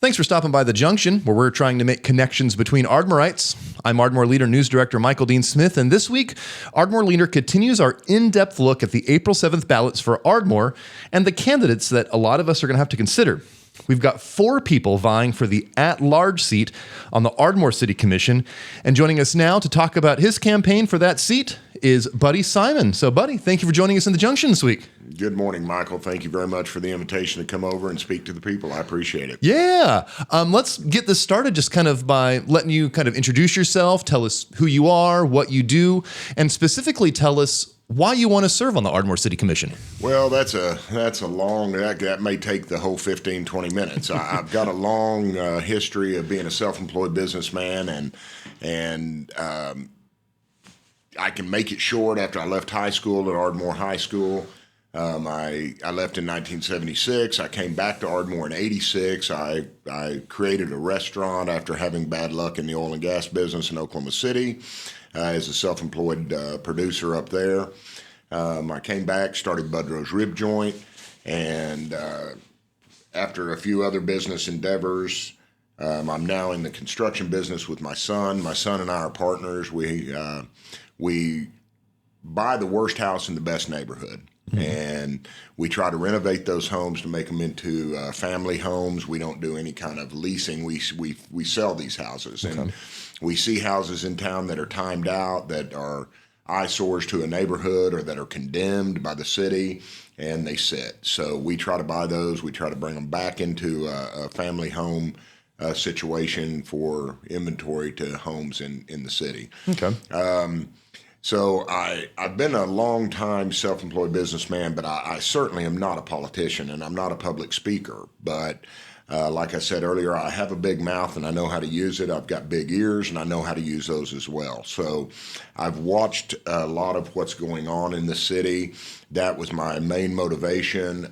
Thanks for stopping by the Junction, where we're trying to make connections between Ardmorites. I'm Ardmore Leader News Director Michael Dean Smith, and this week, Ardmore Leader continues our in-depth look at the April 7th ballots for Ardmore and the candidates that a lot of us are going to have to consider. We've got 4 people vying for the at-large seat on the Ardmore City Commission, and joining us now to talk about his campaign for that seat is Buddy Simon. So, Buddy, thank you for joining us in the Junction this week. Good morning, Michael. Thank you very much for the invitation to come over and speak to the people. I appreciate it. Yeah. Let's get this started just kind of by letting you kind of introduce yourself, tell us who you are, what you do, and specifically tell us why you want to serve on the Ardmore City Commission. Well, that's a long, that may take the whole 15, 20 minutes. I've got a long history of being a self-employed businessman, and I can make it short. After I left high school at Ardmore High School, I left in 1976. I came back to Ardmore in 86. I created a restaurant after having bad luck in the oil and gas business in Oklahoma City as a self-employed producer up there. I came back, started Budrow's Rib Joint, and after a few other business endeavors, I'm now in the construction business with my son. My son and I are partners. We buy the worst house in the best neighborhood. Mm-hmm. And we try to renovate those homes to make them into family homes. We don't do any kind of leasing. We sell these houses. Okay. And we see houses in town that are timed out, that are eyesores to a neighborhood, or that are condemned by the city, and they sit. So we try to buy those. We try to bring them back into a family home situation for inventory to homes in the city. Okay. So I've been a long time self-employed businessman, but I certainly am not a politician, and I'm not a public speaker. But like I said earlier, I have a big mouth and I know how to use it. I've got big ears and I know how to use those as well. So I've watched a lot of what's going on in the city. That was my main motivation.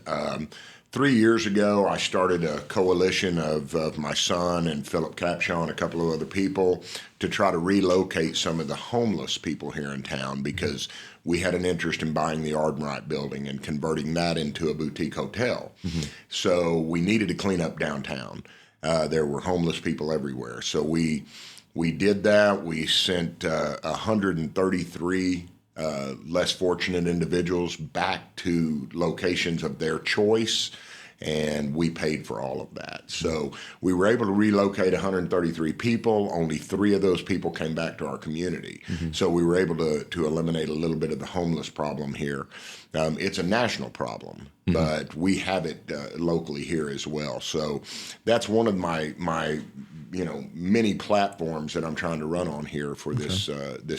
3 years ago, I started a coalition of my son and Philip Capshaw and a couple of other people to try to relocate some of the homeless people here in town, because we had an interest in buying the Ardmore building and converting that into a boutique hotel. Mm-hmm. So we needed to clean up downtown. There were homeless people everywhere. So we did that. We sent 133 less fortunate individuals back to locations of their choice, and we paid for all of that. So we were able to relocate 133 people. Only 3 of those people came back to our community. Mm-hmm. So we were able to eliminate a little bit of the homeless problem here. It's a national problem, mm-hmm. but we have it locally here as well. So that's one of my many platforms that I'm trying to run on here for this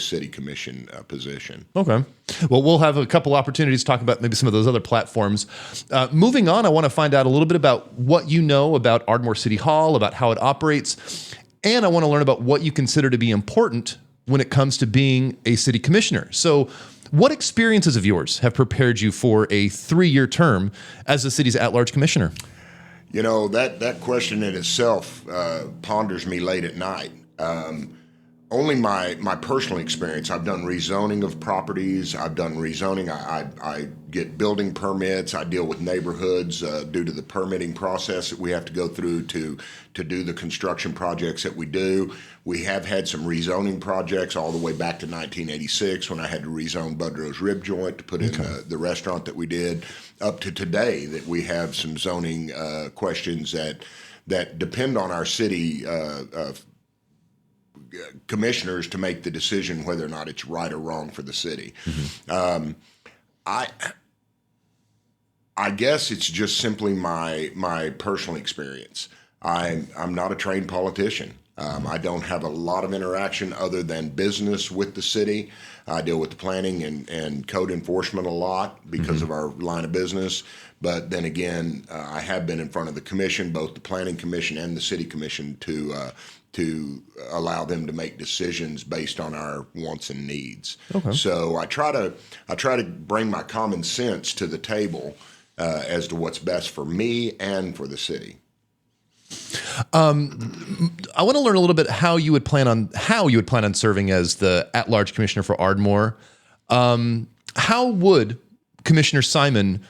city commission position. Okay. Well, we'll have a couple opportunities to talk about maybe some of those other platforms. Moving on, I want to find out a little bit about what you know about Ardmore City Hall, about how it operates, and I want to learn about what you consider to be important when it comes to being a city commissioner. So what experiences of yours have prepared you for a 3-year term as the city's at-large commissioner? You know, that question in itself ponders me late at night. Only my personal experience. I've done rezoning of properties. I've done rezoning. I get building permits. I deal with neighborhoods due to the permitting process that we have to go through to do the construction projects that we do. We have had some rezoning projects all the way back to 1986 when I had to rezone Budrow's Rib Joint to put in the restaurant that we did, up to today that we have some zoning questions that depend on our city commissioners to make the decision whether or not it's right or wrong for the city. Mm-hmm. I guess it's just simply my personal experience. I'm not a trained politician. I don't have a lot of interaction other than business with the city. I deal with the planning and code enforcement a lot because mm-hmm. of our line of business. But then again, I have been in front of the commission, both the planning commission and the city commission, to allow them to make decisions based on our wants and needs. Okay. So I try to bring my common sense to the table as to what's best for me and for the city. I want to learn a little bit how you would plan on serving as the at-large commissioner for Ardmore. How would Commissioner Simon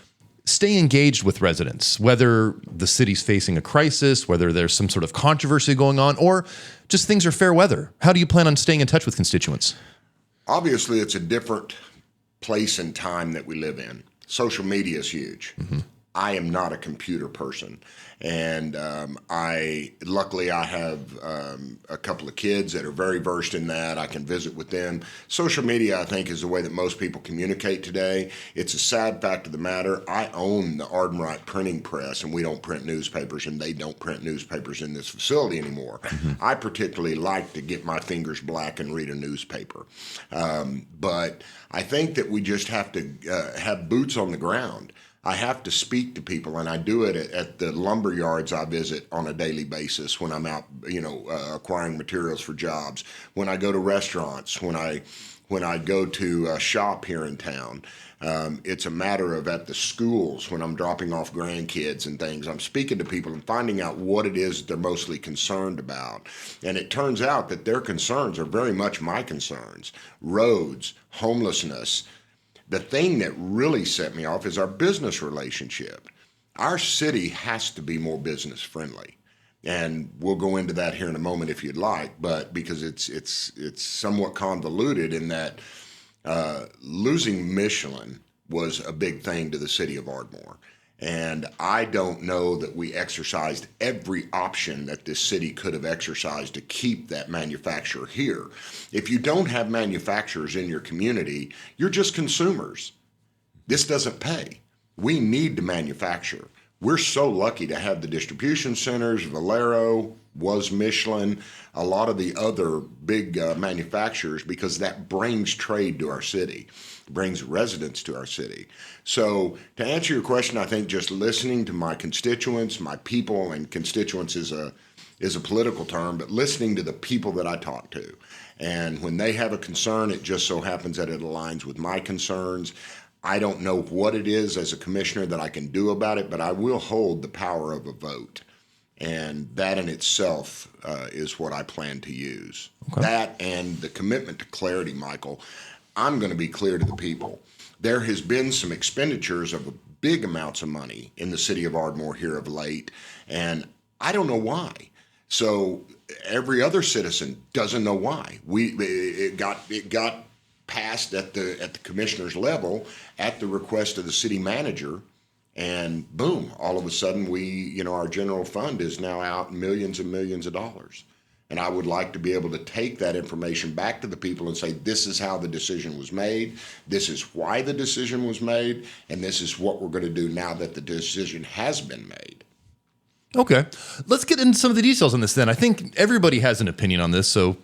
stay engaged with residents, whether the city's facing a crisis, whether there's some sort of controversy going on, or just things are fair weather? How do you plan on staying in touch with constituents? Obviously, it's a different place and time that we live in. Social media is huge. I am not a computer person, and luckily I have a couple of kids that are very versed in that. I can visit with them. Social media, I think, is the way that most people communicate today. It's a sad fact of the matter. I own the Ardmore printing press, and we don't print newspapers, and they don't print newspapers in this facility anymore. I particularly like to get my fingers black and read a newspaper, but I think that we just have to have boots on the ground. I have to speak to people, and I do it at the lumber yards I visit on a daily basis when I'm out, acquiring materials for jobs. When I go to restaurants, when I go to shop here in town, it's a matter of at the schools when I'm dropping off grandkids and things. I'm speaking to people and finding out what it is they're mostly concerned about. And it turns out that their concerns are very much my concerns: roads, homelessness. The thing that really set me off is our business relationship. Our city has to be more business friendly, and we'll go into that here in a moment if you'd like. But because it's somewhat convoluted in that losing Michelin was a big thing to the city of Ardmore. And I don't know that we exercised every option that this city could have exercised to keep that manufacturer here. If you don't have manufacturers in your community, you're just consumers. This doesn't pay. We need to manufacture. We're so lucky to have the distribution centers. Valero was Michelin, a lot of the other big manufacturers, because that brings trade to our city, brings residents to our city. So to answer your question, I think just listening to my constituents, my people, and constituents is a political term, but listening to the people that I talk to. And when they have a concern, it just so happens that it aligns with my concerns. I don't know what it is as a commissioner that I can do about it, but I will hold the power of a vote. And that in itself is what I plan to use. Okay. That and the commitment to clarity, Michael. I'm going to be clear to the people. There has been some expenditures of big amounts of money in the city of Ardmore here of late, and I don't know why. So every other citizen doesn't know why. It got passed at the commissioner's level at the request of the city manager, and boom, all of a sudden our general fund is now out millions and millions of dollars. And I would like to be able to take that information back to the people and say, this is how the decision was made, this is why the decision was made, and this is what we're going to do now that the decision has been made. Okay. Let's get into some of the details on this then. I think everybody has an opinion on this, so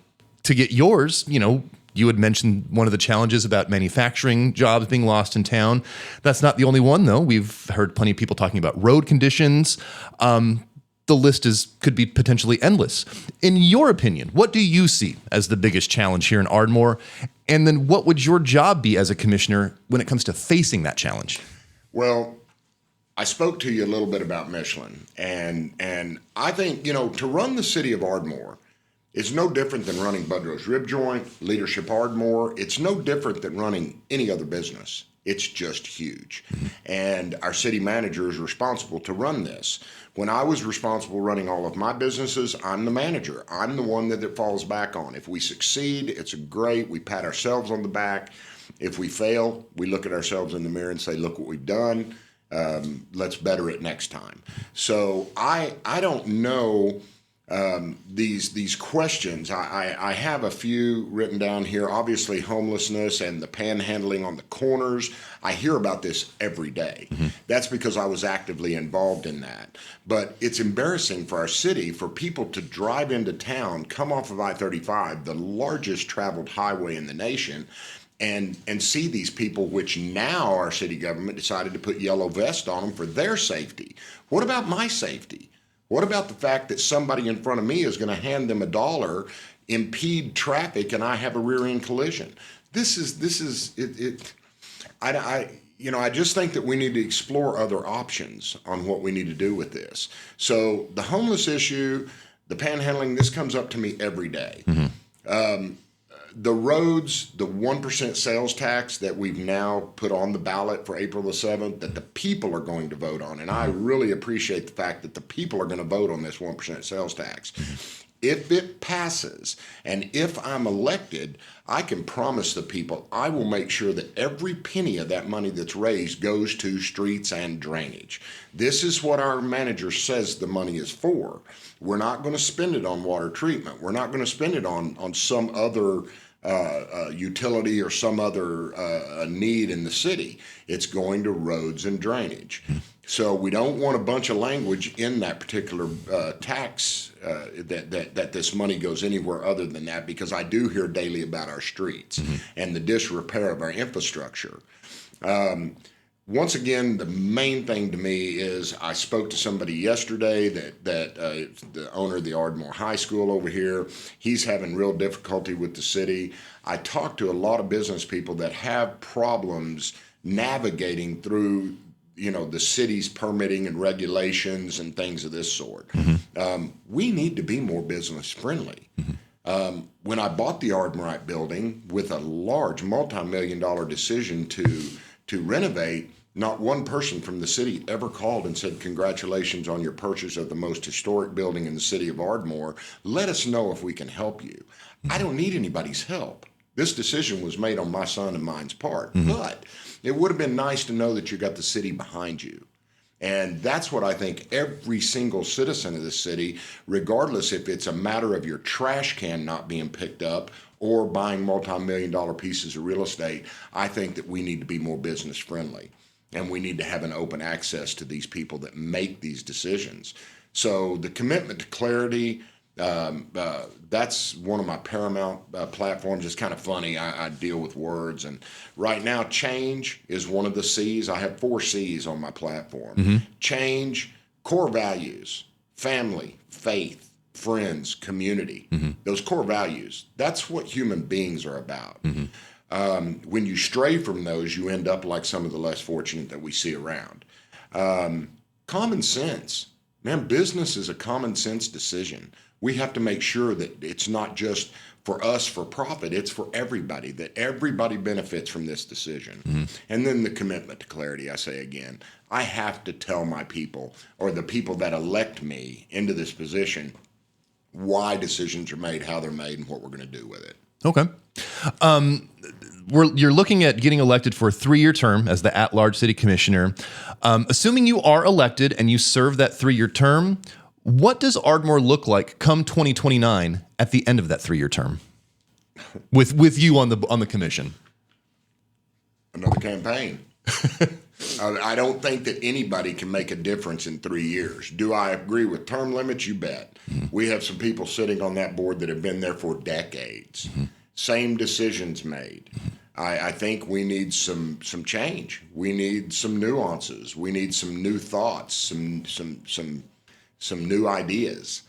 to get yours, you had mentioned one of the challenges about manufacturing jobs being lost in town. That's not the only one, though. We've heard plenty of people talking about road conditions. The list could be potentially endless. In your opinion, what do you see as the biggest challenge here in Ardmore? And then what would your job be as a commissioner when it comes to facing that challenge? Well, I spoke to you a little bit about Michelin, and I think, to run the city of Ardmore, it's no different than running Budrow's Rib Joint, Leadership Ardmore. It's no different than running any other business. It's just huge. And our city manager is responsible to run this. When I was responsible running all of my businesses, I'm the manager. I'm the one that it falls back on. If we succeed, it's great. We pat ourselves on the back. If we fail, we look at ourselves in the mirror and say, look what we've done. Let's better it next time. So I don't know these questions. I have a few written down here. Obviously, homelessness and the panhandling on the corners. I hear about this every day. That's because I was actively involved in that. But it's embarrassing for our city for people to drive into town, come off of I-35, the largest traveled highway in the nation, and see these people, which now our city government decided to put yellow vests on them for their safety. What about my safety? What about the fact that somebody in front of me is going to hand them $1, impede traffic, and I have a rear-end collision? This is it. I just think that we need to explore other options on what we need to do with this. So the homeless issue, the panhandling, this comes up to me every day. The roads, the 1% sales tax that we've now put on the ballot for April the 7th, that the people are going to vote on. And I really appreciate the fact that the people are going to vote on this 1% sales tax. If it passes, and if I'm elected, I can promise the people I will make sure that every penny of that money that's raised goes to streets and drainage. This is what our manager says the money is for. We're not going to spend it on water treatment. We're not going to spend it on some other utility or some other need in the city. It's going to roads and drainage. So we don't want a bunch of language in that particular tax that this money goes anywhere other than that, because I do hear daily about our streets and the disrepair of our infrastructure. Once again, the main thing to me is I spoke to somebody yesterday that the owner of the Ardmore High School over here. He's having real difficulty with the city. I talked to a lot of business people that have problems navigating through the city's permitting and regulations and things of this sort. We need to be more business friendly. When I bought the Ardmore building with a large multi-million-dollar decision to renovate, not one person from the city ever called and said, "Congratulations on your purchase of the most historic building in the city of Ardmore. Let us know if we can help you." I don't need anybody's help. This decision was made on my son and mine's part, but it would have been nice to know that you got the city behind you. And that's what I think every single citizen of the city, regardless if it's a matter of your trash can not being picked up or buying multi-million-dollar pieces of real estate, I think that we need to be more business friendly. And we need to have an open access to these people that make these decisions. So the commitment to clarity, that's one of my paramount platforms. It's kind of funny. I deal with words. And right now, change is one of the C's. I have 4 C's on my platform. Change, core values, family, faith, friends, community. Those core values, that's what human beings are about. When you stray from those, you end up like some of the less fortunate that we see around. Common sense. Man, business is a common sense decision. We have to make sure that it's not just for us for profit, it's for everybody, that everybody benefits from this decision. And then the commitment to clarity, I say again, I have to tell my people, or the people that elect me into this position, why decisions are made, how they're made, and what we're going to do with it. Okay. You're looking at getting elected for a 3-year term as the at-large city commissioner. Assuming you are elected and you serve that 3-year term, what does Ardmore look like come 2029 at the end of that 3-year term, with you on the commission? Another campaign. I don't think that anybody can make a difference in 3 years. Do I agree with term limits? You bet. We have some people sitting on that board that have been there for decades. Same decisions made. I think we need some change. We need some nuances. We need some new thoughts, some new ideas.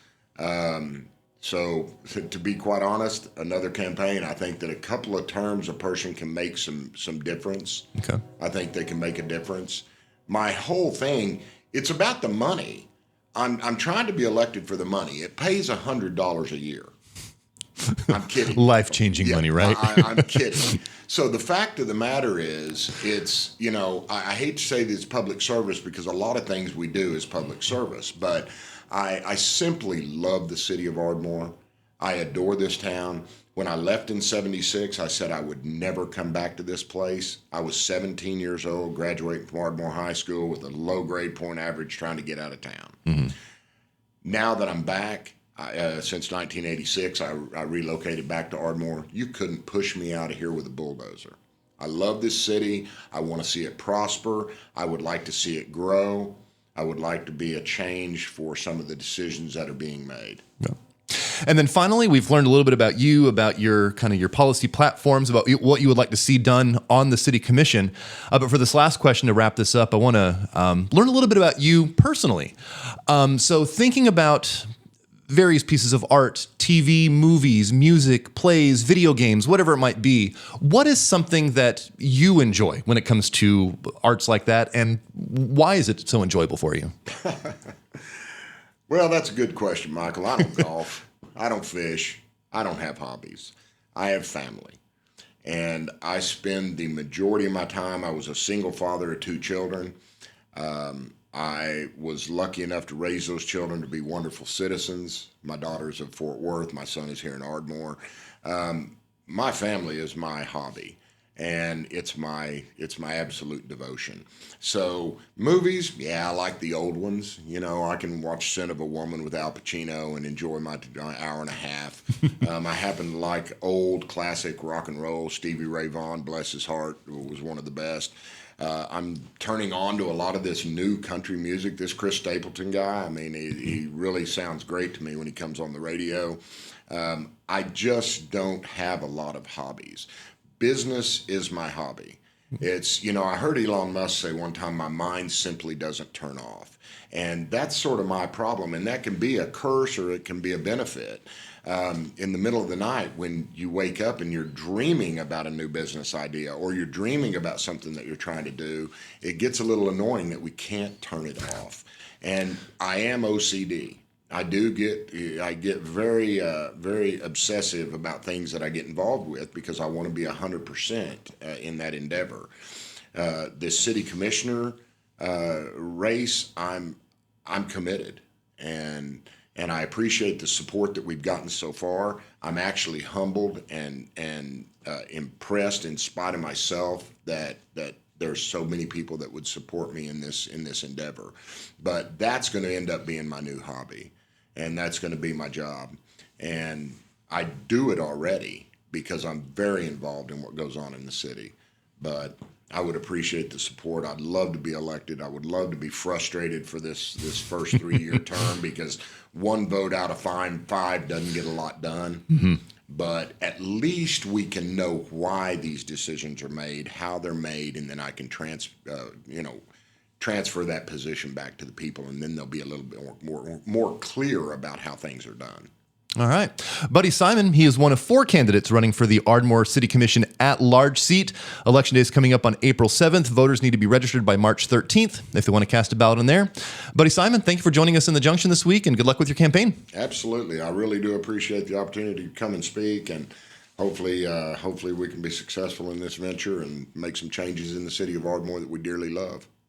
So to be quite honest, another campaign. I think that a couple of terms a person can make some difference. Okay. I think they can make a difference. My whole thing, it's about the money. I'm trying to be elected for the money. It pays $100 a year. I'm kidding. Life-changing money, right? I'm kidding. So the fact of the matter is, it's, I hate to say that it's public service because a lot of things we do is public service, but I simply love the city of Ardmore. I adore this town. When I left in 76, I said I would never come back to this place. I was 17 years old, graduating from Ardmore High School with a low grade point average, trying to get out of town. Now that I'm back, since 1986, I relocated back to Ardmore. You couldn't push me out of here with a bulldozer. I love this city. I want to see it prosper. I would like to see it grow. I would like to be a change for some of the decisions that are being made. Yeah. And then finally, we've learned a little bit about you, about your policy platforms, about what you would like to see done on the city commission. But for this last question, to wrap this up, I want to learn a little bit about you personally. So thinking about various pieces of art, TV, movies, music, plays, video games, whatever it might be, what is something that you enjoy when it comes to arts like that, and why is it so enjoyable for you? Well, that's a good question, Michael. I don't golf. I don't fish. I don't have hobbies. I have family. And I spend the majority of my time, I was a single father of 2 children. I was lucky enough to raise those children to be wonderful citizens. My daughter's of Fort Worth. My son is here in Ardmore. My family is my hobby, and it's my absolute devotion. So movies, yeah, I like the old ones. You know, I can watch Scent of a Woman with Al Pacino and enjoy my hour and a half. I happen to like old classic rock and roll. Stevie Ray Vaughan, bless his heart, was one of the best. I'm turning on to a lot of this new country music. This Chris Stapleton guy, I mean, he really sounds great to me when he comes on the radio. I just don't have a lot of hobbies. Business is my hobby. It's, you know, I heard Elon Musk say one time, my mind simply doesn't turn off. And that's sort of my problem. And that can be a curse or it can be a benefit. In the middle of the night when you wake up and you're dreaming about a new business idea or you're dreaming about something that you're trying to do, it gets a little annoying that we can't turn it off. And I am OCD. I get very, very obsessive about things that I get involved with because I want to be 100% in that endeavor. This city commissioner race, I'm committed, and I appreciate the support that we've gotten so far. I'm actually humbled and impressed in spite of myself that there's so many people that would support me in this endeavor. But that's going to end up being my new hobby, and that's going to be my job. And I do it already because I'm very involved in what goes on in the city. But I would appreciate the support. I'd love to be elected. I would love to be frustrated for this first 3-year term because one vote out of five doesn't get a lot done. Mm-hmm. But at least we can know why these decisions are made, how they're made, and then I can transfer that position back to the people, and then they'll be a little bit more clear about how things are done. All right. Buddy Simon, he is one of 4 candidates running for the Ardmore City Commission at-large seat. Election day is coming up on April 7th. Voters need to be registered by March 13th if they want to cast a ballot in there. Buddy Simon, thank you for joining us in the Junction this week, and good luck with your campaign. Absolutely. I really do appreciate the opportunity to come and speak, and hopefully we can be successful in this venture and make some changes in the city of Ardmore that we dearly love.